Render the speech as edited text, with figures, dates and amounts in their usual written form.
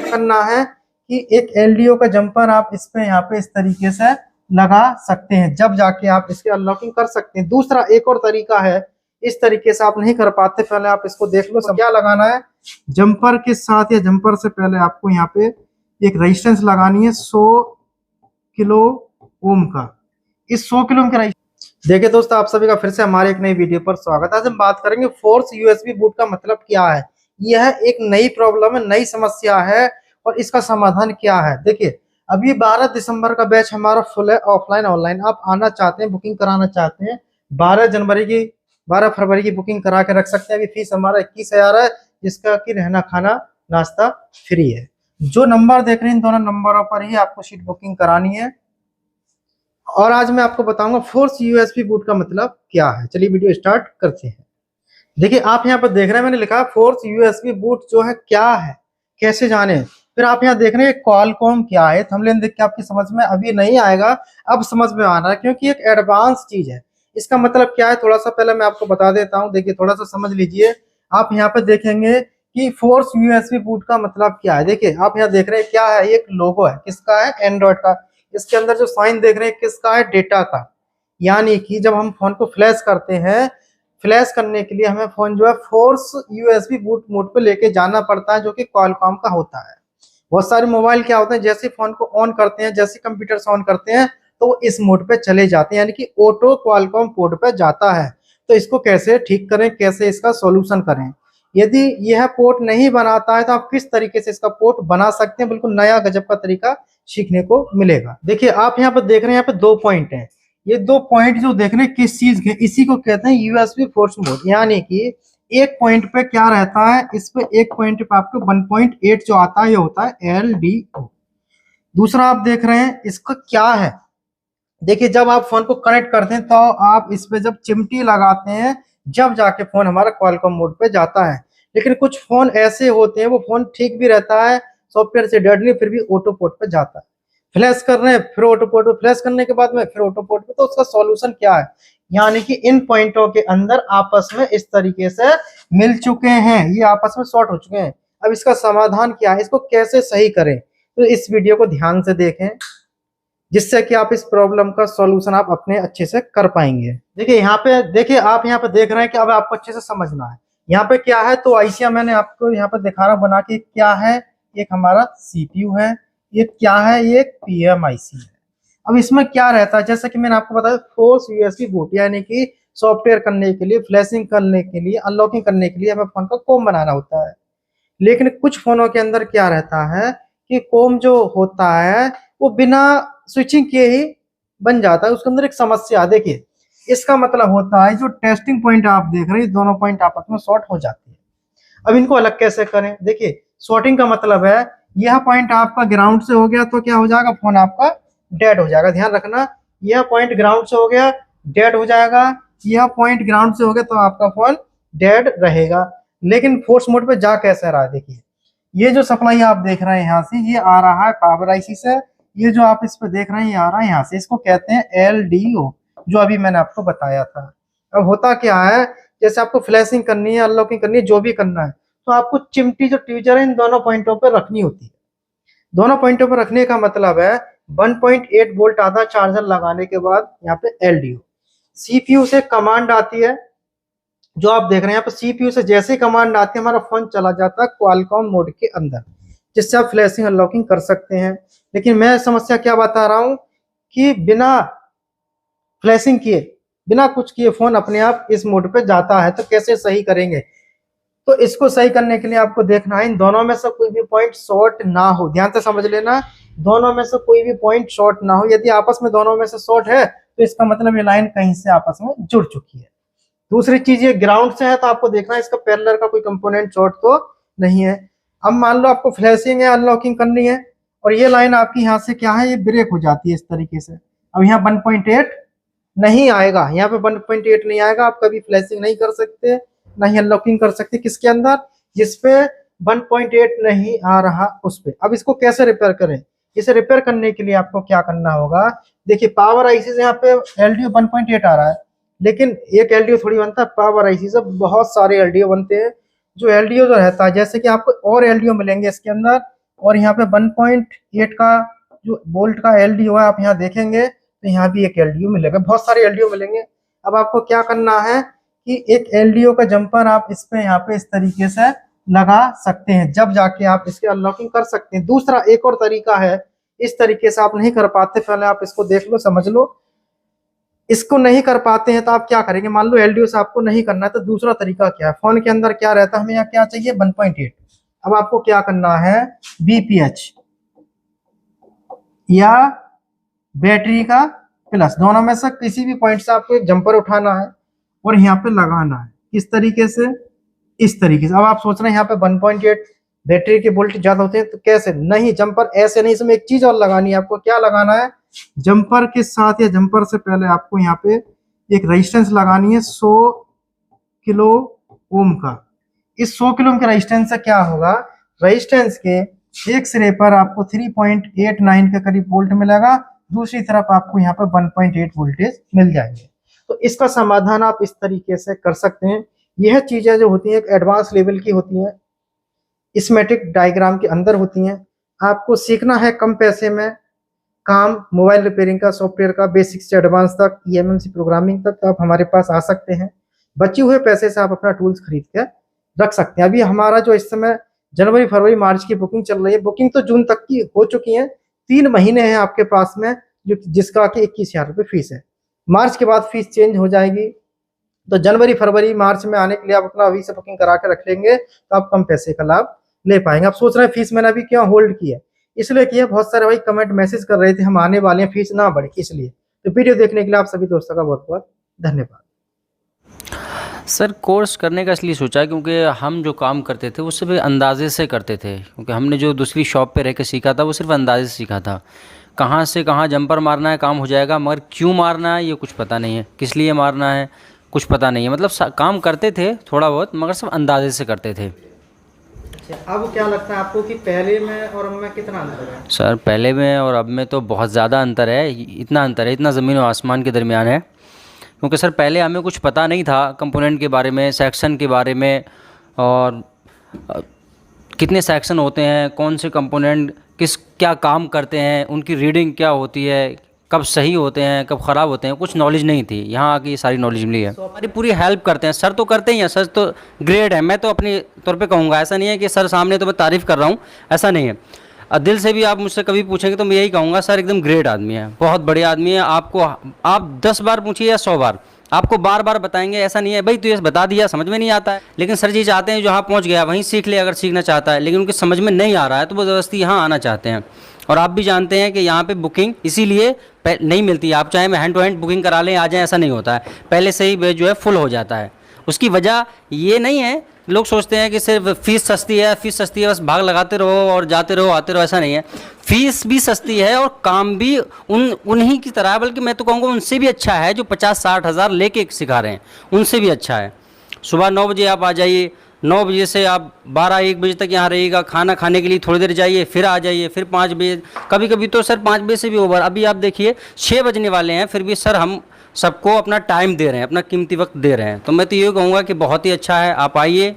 करना है कि एक एलडीओ का जंपर आप इस पे यहाँ पे इस तरीके से लगा सकते हैं, जब जाके आप इसके अनलॉकिंग कर सकते हैं। दूसरा एक और तरीका है, इस तरीके से आप नहीं कर पाते, पहले आप इसको देख लो। सब क्या लगाना है, जंपर के साथ या जंपर से पहले आपको यहाँ पे एक रेजिस्टेंस लगानी है 100 किलो ओम का। इस 100 किलो ओम के देखिए दोस्तों, आप सभी का फिर से हमारे एक नई वीडियो पर स्वागत है। आज हम बात करेंगे फोर्स यूएसबी बूट का मतलब क्या है। यह एक नई प्रॉब्लम है, नई समस्या है और इसका समाधान क्या है। देखिए, अभी 12 दिसंबर का बैच हमारा फुल है, ऑफलाइन ऑनलाइन। आप आना चाहते हैं, बुकिंग कराना चाहते हैं, 12 फरवरी की बुकिंग करा के रख सकते हैं। अभी फीस हमारा 21,000 है, जिसका कि रहना खाना नाश्ता फ्री है। जो नंबर देख रहे हैं, इन दोनों नंबरों पर ही आपको सीट बुकिंग करानी है। और आज मैं आपको बताऊंगा फोर्स यूएसबी बूट का मतलब क्या है। चलिए वीडियो स्टार्ट करते हैं। देखिए, आप यहाँ पर देख रहे हैं, मैंने लिखा फोर्स यूएसबी बूट जो है क्या है, कैसे जाने। फिर आप यहाँ देख रहे हैं क्वालकॉम क्या है। थंबनेल देख के आपकी समझ में अभी नहीं आएगा, अब समझ में आ रहा है, क्योंकि एक एडवांस चीज है। इसका मतलब क्या है, थोड़ा सा पहले मैं आपको बता देता हूँ। देखिए, थोड़ा सा समझ लीजिए। आप यहाँ पे देखेंगे कि फोर्स यूएसबी बूट का मतलब क्या है। देखिए, आप यहाँ देख रहे हैं क्या है, एक लोगो है, किसका है, एंड्रॉइड का। इसके अंदर जो साइन देख रहे हैं किसका है, डेटा का। यानी कि जब हम फोन को फ्लैश करते हैं, फ्लैश करने के लिए हमें फोन जो है फोर्स यूएसबी बूट मोड पे लेके जाना पड़ता है, जो कि क्वालकॉम का होता है। बहुत सारे मोबाइल क्या होते हैं, जैसे फोन को ऑन करते हैं, जैसे कंप्यूटर से ऑन करते हैं, तो वो इस मोड पे चले जाते हैं, यानी कि ऑटो क्वालकॉम पोर्ट पे जाता है। तो इसको कैसे ठीक करें, कैसे इसका सॉल्यूशन करें। यदि यह पोर्ट नहीं बनाता है तो आप किस तरीके से इसका पोर्ट बना सकते हैं, बिल्कुल नया गजब का तरीका सीखने को मिलेगा। देखिए, आप यहाँ पर देख रहे हैं, यहाँ पे 2 पॉइंट हैं। ये 2 पॉइंट जो देख रहे हैं किस चीज के, इसी को कहते हैं यूएसबी फोर्स मोड। यानी कि एक पॉइंट पे क्या रहता है, इस पे एक पॉइंट पे आपको 1.8 जो आता है, ये होता है LDO। दूसरा आप देख रहे हैं इसका क्या है। देखिए, जब आप फोन को कनेक्ट करते हैं तो आप इस पे जब चिमटी लगाते हैं, जब जाके फोन हमारा क्वालकॉम मोड पे जाता है। लेकिन कुछ फोन ऐसे होते हैं, वो फोन ठीक भी रहता है, सॉफ्टवेयर से डेडली, फिर भी ऑटो पोर्ट पे जाता है। फ्लैश कर रहे हैं, फिर ऑटो पोर्ट पे, फ्लैश करने के बाद में फिर ऑटो पोर्ट पे। तो उसका सॉल्यूशन क्या है, यानी कि इन पॉइंटों के अंदर आपस में इस तरीके से मिल चुके हैं, ये आपस में शॉर्ट हो चुके हैं। अब इसका समाधान क्या है, इसको कैसे सही करें, तो इस वीडियो को ध्यान से देखें, जिससे कि आप इस प्रॉब्लम का सॉल्यूशन आप अपने अच्छे से कर पाएंगे। देखिए यहाँ पे, देखिए आप यहाँ पे देख रहे हैं कि अब आपको अच्छे से समझना है यहाँ पे क्या है। तो आईसिया मैंने आपको यहाँ पे दिखा रहा बना के, क्या है, एक हमारा सीपीयू है, ये क्या है, ये PMIC है। अब इसमें क्या रहता है, जैसे कि मैंने आपको बताया, फोर्स यूएसबी बूट, यानी कि सॉफ्टवेयर करने के लिए, फ्लैशिंग करने के लिए, अनलॉकिंग करने के लिए हमें फोन का कॉम बनाना होता है। लेकिन कुछ फोनों के अंदर क्या रहता है कि कॉम जो होता है वो बिना स्विचिंग किए ही बन जाता है। उसके अंदर एक समस्या, देखिए इसका मतलब होता है, जो टेस्टिंग पॉइंट आप देख रहे हैं, दोनों पॉइंट आपस में शॉर्ट हो जाते हैं। अब इनको अलग कैसे करें। देखिए, शॉर्टिंग का मतलब है, यह पॉइंट आपका ग्राउंड से हो गया तो क्या हो जाएगा, फोन आपका डेड हो जाएगा। ध्यान रखना, यह पॉइंट ग्राउंड से हो गया, डेड हो जाएगा। यह पॉइंट ग्राउंड से हो गया तो आपका फोन डेड रहेगा। लेकिन फोर्स मोड पे जा कैसे रहा है, देखिए ये जो सप्लाई आप देख रहे हैं यहाँ से, ये आ रहा है पावर आईसी से। ये जो आप इस पे देख रहे हैं, ये आ रहा है यहाँ से। इसको कहते हैं LDO, जो अभी मैंने आपको बताया था। अब होता क्या है, जैसे आपको फ्लैशिंग करनी है, अनलॉकिंग करनी है, जो भी करना है, तो आपको चिमटी जो ट्विजर है, इन दोनों पॉइंटों पर रखनी होती है। दोनों पॉइंटों पर रखने का मतलब है 1.8 वोल्ट आता है चार्जर लगाने के बाद। यहाँ पे LDO, CPU से कमांड आती है, जो आप देख रहे हैं यहाँ पे CPU से जैसे ही कमांड आती है, हमारा फोन चला जाता है क्वालकॉम मोड के अंदर, जिससे आप फ्लैशिंग अनलॉकिंग कर सकते हैं। लेकिन मैं समस्या क्या बता रहा हूँ कि बिना फ्लैशिंग किए, बिना कुछ किए फोन अपने आप इस मोड पे जाता है। तो कैसे सही करेंगे, तो इसको सही करने के लिए आपको देखना है इन दोनों में से कोई भी पॉइंट शॉर्ट ना हो। ध्यान से समझ लेना, दोनों में से कोई भी पॉइंट शॉर्ट ना हो। यदि आपस में दोनों में से शॉर्ट है तो इसका मतलब ये लाइन कहीं से आपस में जुड़ चुकी है। दूसरी चीज, ये ग्राउंड से है तो आपको देखना है इसका पैरेलल का कोई कंपोनेंट शॉर्ट तो नहीं है। अब मान लो आपको फ्लैशिंग है, अनलॉकिंग करनी है, और ये लाइन आपकी यहाँ से क्या है, ये ब्रेक हो जाती है इस तरीके से। अब यहाँ 1.8 नहीं आएगा, यहाँ पे 1.8 नहीं आएगा। आप कभी फ्लैशिंग नहीं कर सकते, नहीं अनलॉकिंग कर सकते, किसके अंदर, जिसपे 1.8 नहीं आ रहा उस पे। अब इसको कैसे रिपेयर करें, इसे रिपेयर करने के लिए आपको क्या करना होगा। देखिए, पावर आईसी से यहाँ पे LDO 1.8 आ रहा है, लेकिन एक एलडीओ थोड़ी बनता है, पावर आईसी से बहुत सारे एलडीओ बनते हैं। जो एलडीओ जो रहता है, जैसे कि आपको और एलडीओ मिलेंगे इसके अंदर, और यहाँ पे 1.8 का जो वोल्ट का एलडीओ है आप यहाँ देखेंगे तो यहाँ भी एक एलडीओ मिलेगा, बहुत सारे एलडीओ मिलेंगे। अब आपको क्या करना है कि एक एलडीओ का जंपर आप इस पे यहाँ पे इस तरीके से लगा सकते हैं, जब जाके आप इसके अनलॉकिंग कर सकते हैं। दूसरा एक और तरीका है, इस तरीके से आप नहीं कर पाते, पहले आप इसको देख लो, समझ लो। इसको नहीं कर पाते हैं तो आप क्या करेंगे, मान लो एलडीओ से आपको नहीं करना है तो दूसरा तरीका क्या है, फोन के अंदर क्या रहता है, हमें यहाँ क्या चाहिए 1.8। अब आपको क्या करना है, बीपीएच या बैटरी का प्लस, दोनों में से किसी भी पॉइंट से आपको एक जंपर उठाना है और यहाँ पे लगाना है। किस तरीके से, इस तरीके से। अब आप सोच रहे हैं यहाँ पे 1.8 बैटरी के वोल्ट ज्यादा होते हैं तो कैसे, नहीं, जंपर ऐसे नहीं, इसमें एक चीज और लगानी है आपको। क्या लगाना है, जंपर के साथ या जंपर से पहले आपको यहाँ पे एक रेजिस्टेंस लगानी है 100 किलो ओम का। इस 100 किलो ओम के रेजिस्टेंस से क्या होगा, रेजिस्टेंस के एक सिरे पर आपको 3.89 के करीब वोल्ट मिलेगा, दूसरी तरफ आपको यहाँ पे 1.8 वोल्टेज मिल जाएंगे। तो इसका समाधान आप इस तरीके से कर सकते हैं। यह चीजें जो होती हैं एक एडवांस लेवल की होती हैं, स्कीमेटिक डायग्राम के अंदर होती हैं। आपको सीखना है कम पैसे में काम, मोबाइल रिपेयरिंग का, सॉफ्टवेयर का, बेसिक से एडवांस तक, ईएमएमसी प्रोग्रामिंग तक, तो आप हमारे पास आ सकते हैं। बचे हुए पैसे से आप अपना टूल्स खरीद के रख सकते हैं। अभी हमारा जो इस समय जनवरी फरवरी मार्च की बुकिंग चल रही है, बुकिंग तो जून तक की हो चुकी है, 3 महीने हैं आपके पास में, जो जिसका कि 21,000 रुपये फीस है। मार्च के बाद फीस चेंज हो जाएगी, तो जनवरी फरवरी मार्च में आने के लिए आप अपना अभी से बुकिंग करा के रख लेंगे तो आप कम पैसे का लाभ ले पाएंगे। आप सोच रहे हैं फीस मैंने अभी क्यों होल्ड की है, इसलिए किया, बहुत सारे भाई कमेंट मैसेज कर रहे थे हम आने वाले हैं, फीस ना बढ़े, इसलिए। तो वीडियो देखने के लिए आप सभी दोस्तों का बहुत बहुत धन्यवाद। सर कोर्स करने का इसलिए सोचा क्योंकि हम जो काम करते थे वो सिर्फ अंदाजे से करते थे, क्योंकि हमने जो दूसरी शॉप पे रह के सीखा था वो सिर्फ अंदाजे से सीखा था। कहाँ से कहाँ जंपर मारना है काम हो जाएगा, मगर क्यों मारना है ये कुछ पता नहीं है, किस लिए मारना है कुछ पता नहीं है। मतलब काम करते थे थोड़ा बहुत, मगर सब अंदाजे से करते थे। अब क्या लगता है आपको कि पहले में और अब में कितना अंतर है? सर पहले में और अब में तो बहुत ज़्यादा अंतर है, इतना अंतर है, इतना ज़मीन और आसमान के दरमियान है। क्योंकि सर पहले हमें कुछ पता नहीं था कंपोनेंट के बारे में, सेक्शन के बारे में, और कितने सेक्शन होते हैं, कौन से कंपोनेंट किस क्या काम करते हैं, उनकी रीडिंग क्या होती है, कब सही होते हैं कब ख़राब होते हैं, कुछ नॉलेज नहीं थी। यहाँ आके ये सारी नॉलेज मिली है। हमारी पूरी हेल्प करते हैं सर, तो करते ही हैं सर, तो ग्रेट है। मैं तो अपने तौर पे कहूँगा, ऐसा नहीं है कि सर सामने तो मैं तारीफ़ कर रहा हूँ, ऐसा नहीं है। दिल से भी आप मुझसे कभी पूछेंगे तो मैं यही कहूँगा सर एकदम ग्रेट आदमी है, बहुत बढ़िया आदमी है। आपको आप 10 बार पूछिए या 100 बार, आपको बार बार बताएंगे। ऐसा नहीं है भाई तू ये बता दिया समझ में नहीं आता है, लेकिन सर जी चाहते हैं जहाँ पहुँच गया वहीं सीख ले, अगर सीखना चाहता है, लेकिन उनकी समझ में नहीं आ रहा है तो वो ज़बरदस्ती यहाँ आना चाहते हैं। और आप भी जानते हैं कि यहाँ पे बुकिंग इसीलिए नहीं मिलती है। आप चाहे मैं हैंड टू हैंड बुकिंग करा लें आ जाएँ, ऐसा नहीं होता है, पहले से ही जो है फुल हो जाता है। उसकी वजह ये नहीं है, लोग सोचते हैं कि सिर्फ फ़ीस सस्ती है, फ़ीस सस्ती है बस भाग लगाते रहो और जाते रहो आते रहो, ऐसा नहीं है। फ़ीस भी सस्ती है और काम भी उन्हीं की तरह है, बल्कि मैं तो कहूँगा उनसे भी अच्छा है जो 50-60 हज़ार लेके सिखा रहे हैं, उनसे भी अच्छा है। सुबह 9 बजे आप आ जाइए, 9 बजे से आप 12-1 बजे तक यहाँ रहिएगा, खाना खाने के लिए थोड़ी देर जाइए, फिर आ जाइए, फिर 5 बजे, कभी कभी तो सर 5 बजे से भी ओवर। अभी आप देखिए 6 बजने वाले हैं, फिर भी सर हम सबको अपना टाइम दे रहे हैं, अपना कीमती वक्त दे रहे हैं। तो मैं तो ये कहूँगा कि बहुत ही अच्छा है, आप आइए।